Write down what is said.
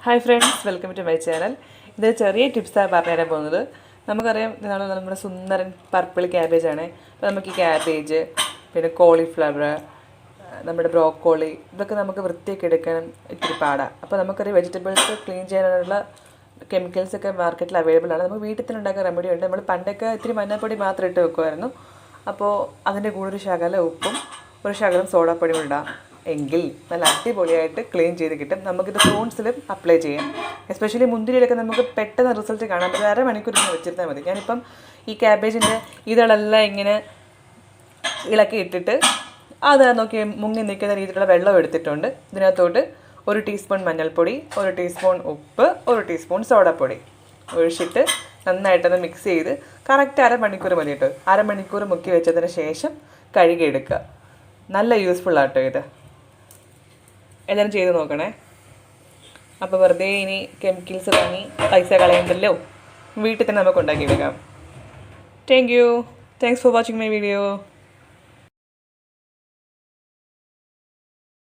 Hi friends, welcome to my channel. ഇത് ചെറിയ ടിപ്സാണ് പറഞ്ഞുതരാൻ പോകുന്നത്. നമുക്കറിയാം, ഇതാണ് നമ്മുടെ സുന്ദരൻ പർപ്പിൾ ക്യാബേജാണ്. അപ്പോൾ നമുക്ക് ഈ ക്യാബേജ്, പിന്നെ കോളിഫ്ലവർ, നമ്മുടെ ബ്രോക്കോളി, ഇതൊക്കെ നമുക്ക് വൃത്തിയൊക്കെ എടുക്കാൻ ഇത്തിരി പാടാണ്. അപ്പോൾ നമുക്കറിയാം, വെജിറ്റബിൾസ് ക്ലീൻ ചെയ്യാനുള്ള കെമിക്കൽസൊക്കെ മാർക്കറ്റിൽ അവൈലബിൾ ആണ്. നമുക്ക് വീട്ടിൽ തന്നെ ഉണ്ടാക്കാൻ റെമഡി ഉണ്ട്. നമ്മൾ പണ്ടൊക്കെ ഇത്തിരി മഞ്ഞൾപ്പൊടി മാത്രം ഇട്ട് വെക്കുമായിരുന്നു. അപ്പോൾ അതിൻ്റെ കൂടെ ഒരു ശകലം ഉപ്പും ഒരു ശകലം സോഡാപ്പൊടിയും ഇടാം. എങ്കിൽ നല്ല അടിപൊളിയായിട്ട് ക്ലീൻ ചെയ്ത് കിട്ടും. നമുക്കിത് ഫ്രൂട്ട്സിലും അപ്ലൈ ചെയ്യാം. എസ്പെഷ്യലി മുന്തിരിയിലൊക്കെ നമുക്ക് പെട്ടെന്ന് റിസൾട്ട് കാണാൻ പറ്റും. 1/2 മണിക്കൂർ ഇങ്ങനെ വെച്ചിരുന്നാൽ മതി. ഞാനിപ്പം ഈ ക്യാബേജിൻ്റെ ഇതളെല്ലാം ഇങ്ങനെ ഇളക്കി ഇട്ടിട്ട് അത് നോക്കി മുങ്ങി നിൽക്കുന്ന രീതിയിലുള്ള വെള്ളം എടുത്തിട്ടുണ്ട്. ഇതിനകത്തോട്ട് 1 ടീസ്പൂൺ മഞ്ഞൾപ്പൊടി, 1 ടീസ്പൂൺ ഉപ്പ്, 1 ടീസ്പൂൺ സോഡാപ്പൊടി ഒഴിച്ചിട്ട് നന്നായിട്ടൊന്ന് മിക്സ് ചെയ്ത് കറക്റ്റ് 1/2 മണിക്കൂർ മതി കേട്ടോ. 1/2 മണിക്കൂർ മുക്കി വെച്ചതിന് ശേഷം കഴുകിയെടുക്കുക. നല്ല യൂസ്ഫുൾ ആട്ടോ ഇത്. എല്ലാവരും ചെയ്ത് നോക്കണേ. അപ്പോൾ വെറുതെ ഇനി കെമിക്കൽസ് വാങ്ങി പൈസ കളയണ്ടല്ലോ, വീട്ടിൽ തന്നെ നമുക്ക് ഉണ്ടാക്കിയെടുക്കാം. Thanks for watching my video.